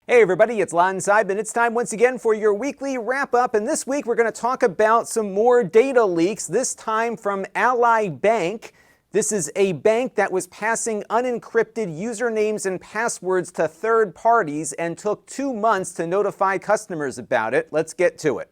Hey everybody, it's Lon.TV, and it's time once again for your weekly wrap-up. And this week we're going to talk about some more data leaks, this time from Ally Bank. This is a bank that was passing unencrypted usernames and passwords to third parties and took 2 months to notify customers about it. Let's get to it.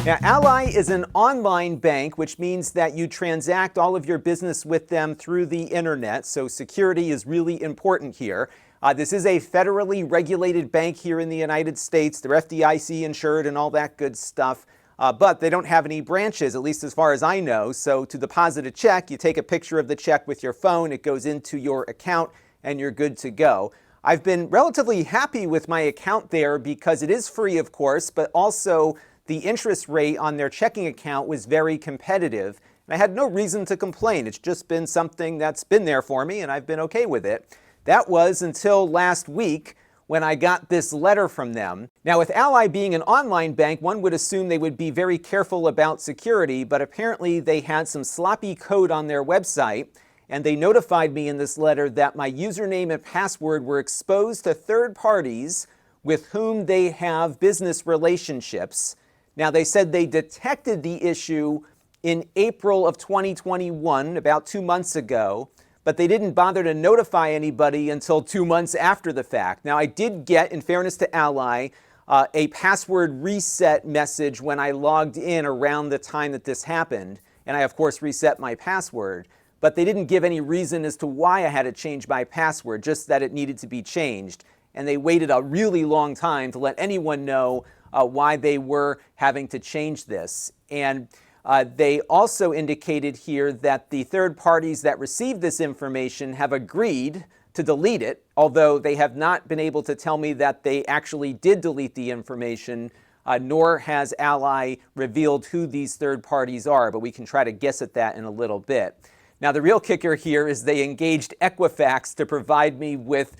Now, Ally is an online bank, which means that you transact all of your business with them through the internet, so security is really important here. This is a federally regulated bank here in the United States. They're FDIC insured and all that good stuff, but they don't have any branches, at least as far as I know. So to deposit a check, you take a picture of the check with your phone, it goes into your account, and you're good to go. I've been relatively happy with my account there because it is free, of course, but also the interest rate on their checking account was very competitive, and I had no reason to complain. It's just been something that's been there for me, and I've been okay with it. That was until last week when I got this letter from them. Now, with Ally being an online bank, one would assume they would be very careful about security, but apparently they had some sloppy code on their website, and they notified me in this letter that my username and password were exposed to third parties with whom they have business relationships. Now, they said they detected the issue in April of 2021, about 2 months ago, but they didn't bother to notify anybody until 2 months after the fact. Now, I did get, in fairness to Ally, a password reset message when I logged in around the time that this happened, and I, of course, reset my password. But they didn't give any reason as to why I had to change my password, just that it needed to be changed. And they waited a really long time to let anyone know why they were having to change this. And they also indicated here that the third parties that received this information have agreed to delete it, although they have not been able to tell me that they actually did delete the information, nor has Ally revealed who these third parties are, but we can try to guess at that in a little bit. Now, the real kicker here is they engaged Equifax to provide me with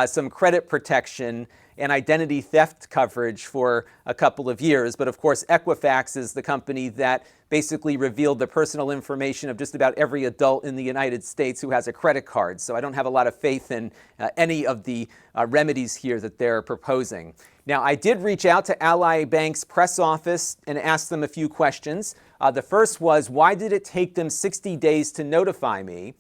some credit protection and identity theft coverage for a couple of years. But of course, Equifax is the company that basically revealed the personal information of just about every adult in the United States who has a credit card. So I don't have a lot of faith in any of the remedies here that they're proposing. Now, I did reach out to Ally Bank's press office and asked them a few questions. The first was, why did it take them 60 days to notify me?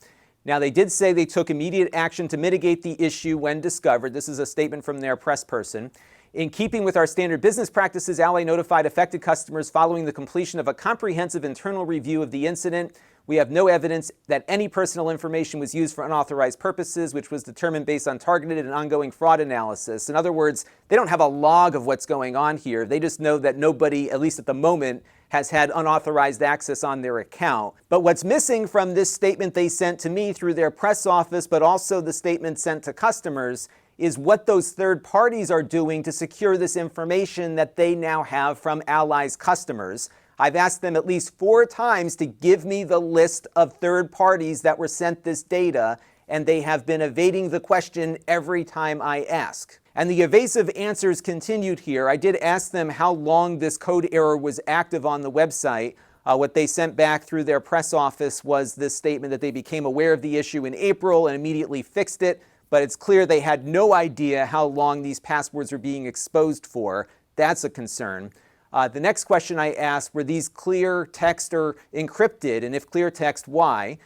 Now, they did say they took immediate action to mitigate the issue when discovered. This is a statement from their press person. In keeping with our standard business practices, Ally notified affected customers following the completion of a comprehensive internal review of the incident. We have no evidence that any personal information was used for unauthorized purposes, which was determined based on targeted and ongoing fraud analysis. In other words, they don't have a log of what's going on here. They just know that nobody, at least at the moment, has had unauthorized access on their account. But what's missing from this statement they sent to me through their press office, but also the statement sent to customers, is what those third parties are doing to secure this information that they now have from Ally's customers. I've asked them at least 4 times to give me the list of third parties that were sent this data, and they have been evading the question every time I ask. And the evasive answers continued here. I did ask them how long this code error was active on the website. What they sent back through their press office was this statement that they became aware of the issue in April and immediately fixed it, but it's clear they had no idea how long these passwords were being exposed for. That's a concern. The next question I asked, were these clear text or encrypted, and if clear text, why?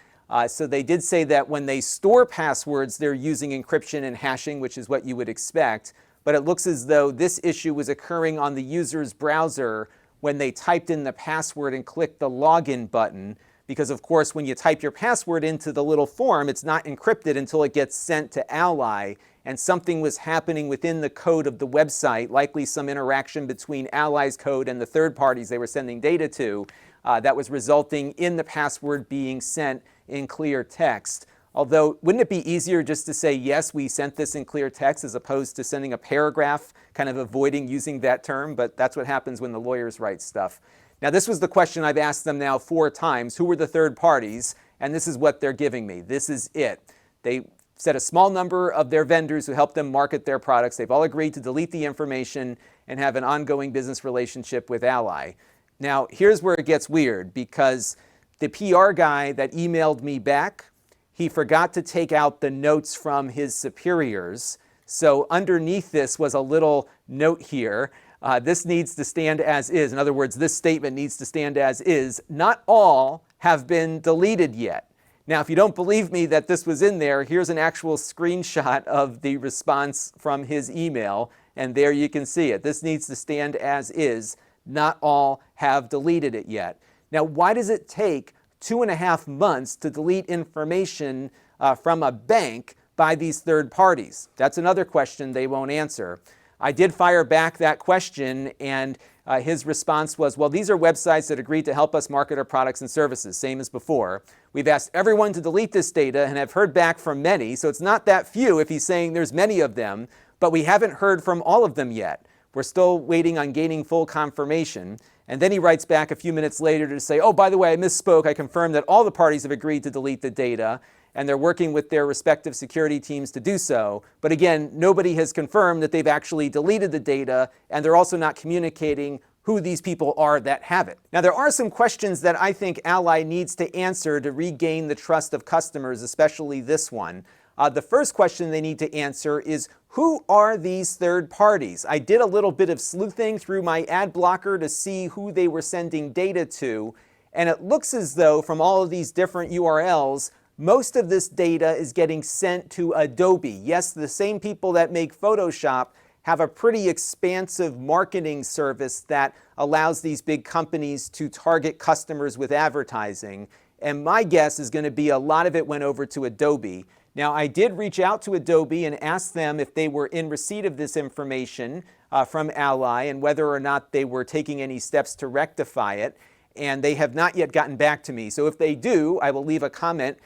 So they did say that when they store passwords, they're using encryption and hashing, which is what you would expect. But it looks as though this issue was occurring on the user's browser when they typed in the password and clicked the login button. Because, of course, when you type your password into the little form, it's not encrypted until it gets sent to Ally. And something was happening within the code of the website, likely some interaction between Ally's code and the third parties they were sending data to, that was resulting in the password being sent in clear text. Although, wouldn't it be easier just to say, yes, we sent this in clear text, as opposed to sending a paragraph, kind of avoiding using that term? But that's what happens when the lawyers write stuff. Now, this was the question I've asked them now 4 times. Who were the third parties? And this is what they're giving me. This is it. They said a small number of their vendors who help them market their products. They've all agreed to delete the information and have an ongoing business relationship with Ally. Now, here's where it gets weird, because the PR guy that emailed me back, he forgot to take out the notes from his superiors. So underneath this was a little note here. This needs to stand as is. In other words, this statement needs to stand as is. Not all have been deleted yet. Now, if you don't believe me that this was in there, here's an actual screenshot of the response from his email, and there you can see it. This needs to stand as is. Not all have deleted it yet. Now, why does it take 2.5 months to delete information from a bank by these third parties? That's another question they won't answer. I did fire back that question, and his response was, well, these are websites that agreed to help us market our products and services, same as before. We've asked everyone to delete this data and have heard back from many, so it's not that few if he's saying there's many of them, but we haven't heard from all of them yet. We're still waiting on gaining full confirmation. And then he writes back a few minutes later to say, oh, by the way, I misspoke. I confirmed that all the parties have agreed to delete the data, and they're working with their respective security teams to do so. But again, nobody has confirmed that they've actually deleted the data, and they're also not communicating who these people are that have it. Now, there are some questions that I think Ally needs to answer to regain the trust of customers, especially this one. The first question they need to answer is, who are these third parties? I did a little bit of sleuthing through my ad blocker to see who they were sending data to, and it looks as though from all of these different URLs, most of this data is getting sent to Adobe. Yes, the same people that make Photoshop have a pretty expansive marketing service that allows these big companies to target customers with advertising, and my guess is going to be a lot of it went over to Adobe. Now, I did reach out to Adobe and ask them if they were in receipt of this information from Ally and whether or not they were taking any steps to rectify it, and they have not yet gotten back to me. So if they do, I will leave a comment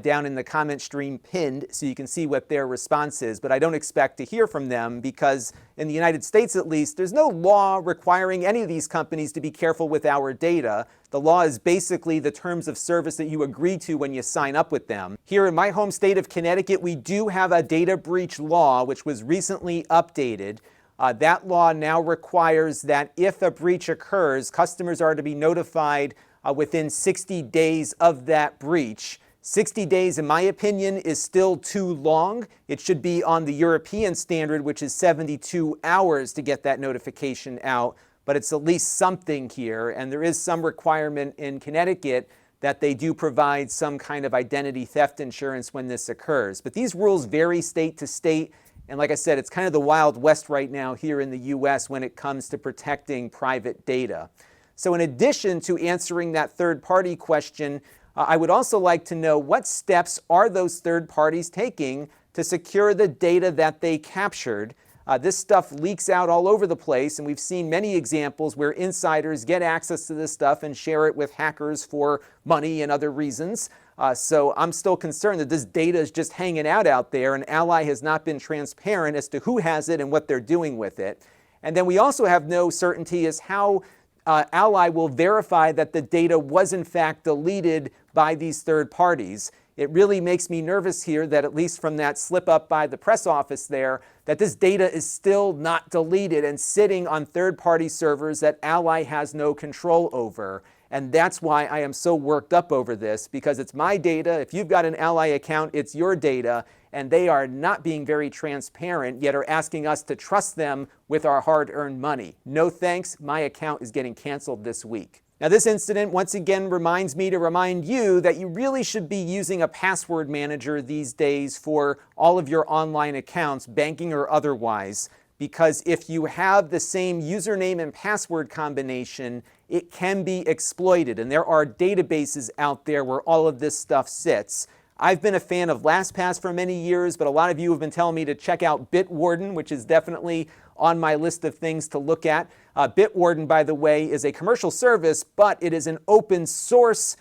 down in the comment stream pinned so you can see what their response is. But I don't expect to hear from them because in the United States at least, there's no law requiring any of these companies to be careful with our data. The law is basically the terms of service that you agree to when you sign up with them. Here in my home state of Connecticut, we do have a data breach law which was recently updated. That law now requires that if a breach occurs, customers are to be notified within 60 days of that breach. 60 days, in my opinion, is still too long. It should be on the European standard, which is 72 hours to get that notification out, but it's at least something here, and there is some requirement in Connecticut that they do provide some kind of identity theft insurance when this occurs. But these rules vary state to state, and like I said, it's kind of the Wild West right now here in the US when it comes to protecting private data. So in addition to answering that third-party question, I would also like to know what steps are those third parties taking to secure the data that they captured. This stuff leaks out all over the place, and we've seen many examples where insiders get access to this stuff and share it with hackers for money and other reasons. So I'm still concerned that this data is just hanging out there, and Ally has not been transparent as to who has it and what they're doing with it. And then we also have no certainty as how Ally will verify that the data was in fact deleted by these third parties. It really makes me nervous here that at least from that slip up by the press office there, that this data is still not deleted and sitting on third-party servers that Ally has no control over. And that's why I am so worked up over this, because it's my data. If you've got an Ally account, it's your data, and they are not being very transparent, yet are asking us to trust them with our hard-earned money. No thanks, my account is getting canceled this week. Now, this incident once again reminds me to remind you that you really should be using a password manager these days for all of your online accounts, banking or otherwise, because if you have the same username and password combination, it can be exploited. And there are databases out there where all of this stuff sits. I've been a fan of LastPass for many years, but a lot of you have been telling me to check out Bitwarden, which is definitely on my list of things to look at. Bitwarden, by the way, is a commercial service, but it is an open source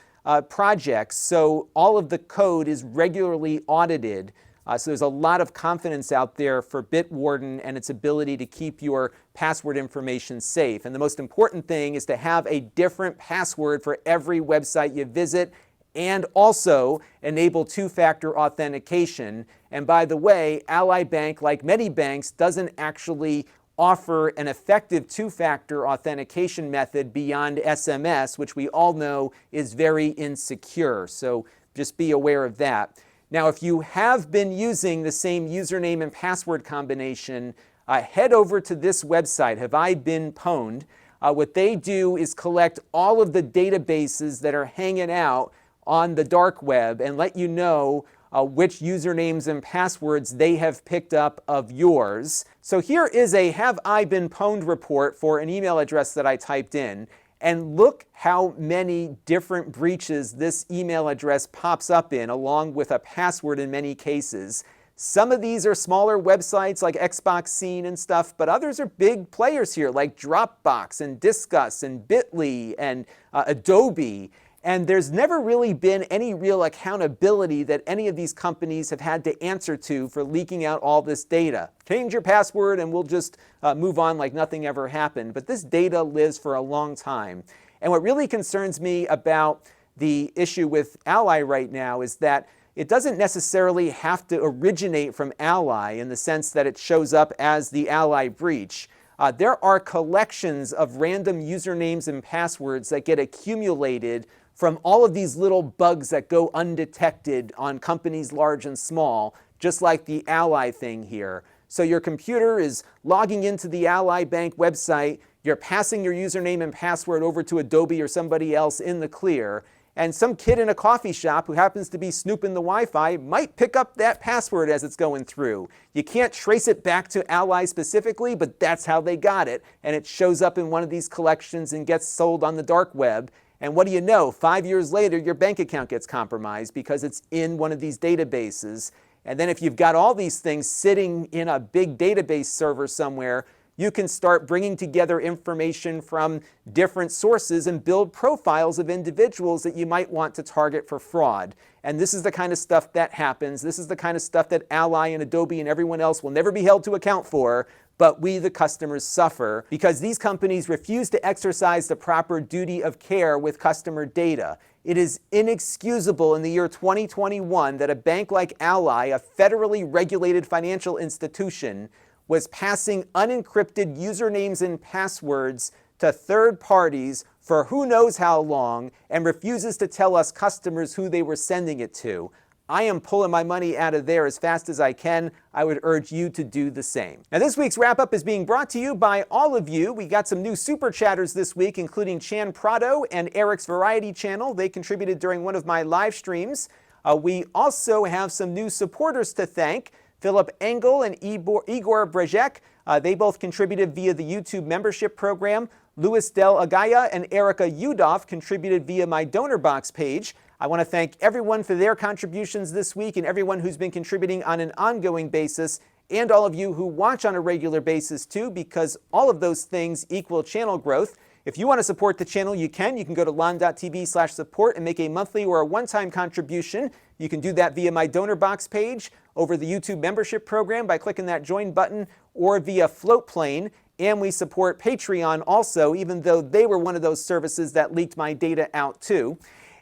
project, so all of the code is regularly audited. So there's a lot of confidence out there for Bitwarden and its ability to keep your password information safe. And the most important thing is to have a different password for every website you visit, and also enable two-factor authentication. And by the way, Ally Bank, like many banks, doesn't actually offer an effective two-factor authentication method beyond SMS, which we all know is very insecure. So just be aware of that. Now, if you have been using the same username and password combination, head over to this website, Have I Been Pwned? What they do is collect all of the databases that are hanging out on the dark web and let you know which usernames and passwords they have picked up of yours. So here is a Have I Been Pwned report for an email address that I typed in. And look how many different breaches this email address pops up in, along with a password in many cases. Some of these are smaller websites like Xbox Scene and stuff, but others are big players here like Dropbox and Disqus and Bitly and Adobe. And there's never really been any real accountability that any of these companies have had to answer to for leaking out all this data. Change your password and we'll just move on like nothing ever happened. But this data lives for a long time. And what really concerns me about the issue with Ally right now is that it doesn't necessarily have to originate from Ally in the sense that it shows up as the Ally breach. There are collections of random usernames and passwords that get accumulated from all of these little bugs that go undetected on companies large and small, just like the Ally thing here. So your computer is logging into the Ally Bank website, you're passing your username and password over to Adobe or somebody else in the clear, and some kid in a coffee shop who happens to be snooping the Wi-Fi might pick up that password as it's going through. You can't trace it back to Ally specifically, but that's how they got it, and it shows up in one of these collections and gets sold on the dark web. And what do you know? 5 years later, your bank account gets compromised because it's in one of these databases. And then if you've got all these things sitting in a big database server somewhere, you can start bringing together information from different sources and build profiles of individuals that you might want to target for fraud. And this is the kind of stuff that happens. This is the kind of stuff that Ally and Adobe and everyone else will never be held to account for. But we, the customers, suffer because these companies refuse to exercise the proper duty of care with customer data. It is inexcusable in the year 2021 that a bank like Ally, a federally regulated financial institution, was passing unencrypted usernames and passwords to third parties for who knows how long and refuses to tell us customers who they were sending it to. I am pulling my money out of there as fast as I can. I would urge you to do the same. Now, this week's wrap-up is being brought to you by all of you. We got some new super chatters this week, including Chan Prado and Eric's Variety Channel. They contributed during one of my live streams. We also have some new supporters to thank. Philip Engel and Igor Brejek. They both contributed via the YouTube membership program. Luis Del Agaya and Erica Udov contributed via my donor box page. I want to thank everyone for their contributions this week and everyone who's been contributing on an ongoing basis, and all of you who watch on a regular basis too, because all of those things equal channel growth. If you want to support the channel, you can. You can go to Lon.TV/support and make a monthly or a one-time contribution. You can do that via my donor box page, over the YouTube membership program by clicking that join button, or via Floatplane. And we support Patreon also, even though they were one of those services that leaked my data out too.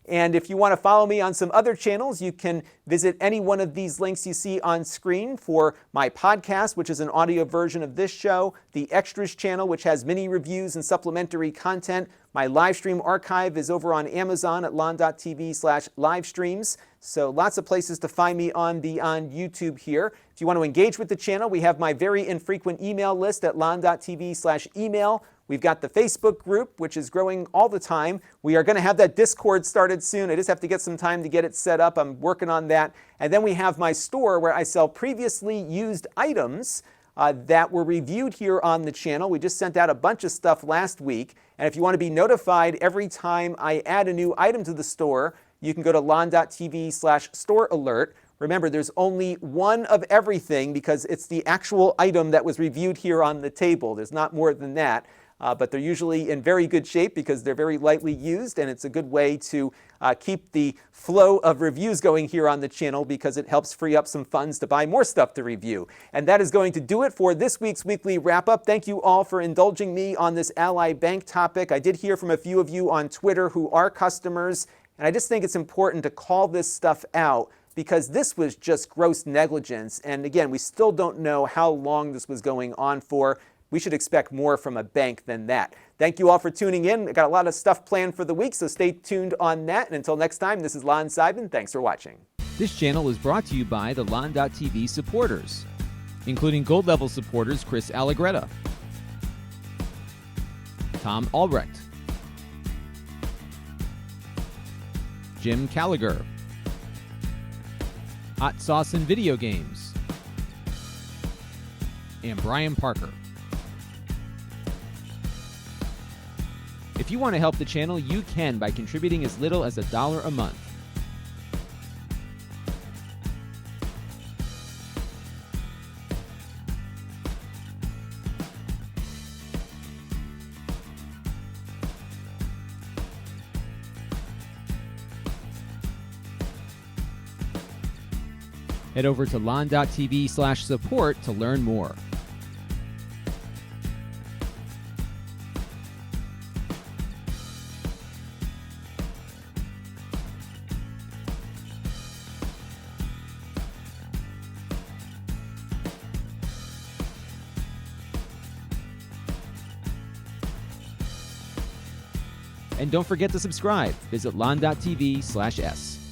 And if you want to follow me on some other channels, you can visit any one of these links you see on screen for my podcast, which is an audio version of this show, the Extras channel, which has mini reviews and supplementary content. My live stream archive is over on Amazon at Lon.TV/livestreams. So lots of places to find me on beyond YouTube here. If you want to engage with the channel, we have my very infrequent email list at Lon.TV/email. We've got the Facebook group, which is growing all the time. We are going to have that Discord started soon. I just have to get some time to get it set up. I'm working on that. And then we have my store where I sell previously used items that were reviewed here on the channel. We just sent out a bunch of stuff last week. And if you want to be notified every time I add a new item to the store, you can go to Lon.TV/store alert. Remember, there's only one of everything because it's the actual item that was reviewed here on the table. There's not more than that. But they're usually in very good shape because they're very lightly used, and it's a good way to keep the flow of reviews going here on the channel because it helps free up some funds to buy more stuff to review. And that is going to do it for this week's weekly wrap-up. Thank you all for indulging me on this Ally Bank topic. I did hear from a few of you on Twitter who are customers, and I just think it's important to call this stuff out because this was just gross negligence. And again, we still don't know how long this was going on for. We should expect more from a bank than that. Thank you all for tuning in. I got a lot of stuff planned for the week, so stay tuned on that. And until next time, this is Lon Simon. Thanks for watching. This channel is brought to you by the Lon.TV supporters, including gold level supporters Chris Allegretta, Tom Albrecht, Jim Callagher, Hot Sauce and Video Games, and Brian Parker. If you want to help the channel, you can by contributing as little as $1 a month. Head over to lon.tv/support to learn more. And don't forget to subscribe. Visit lon.tv/s.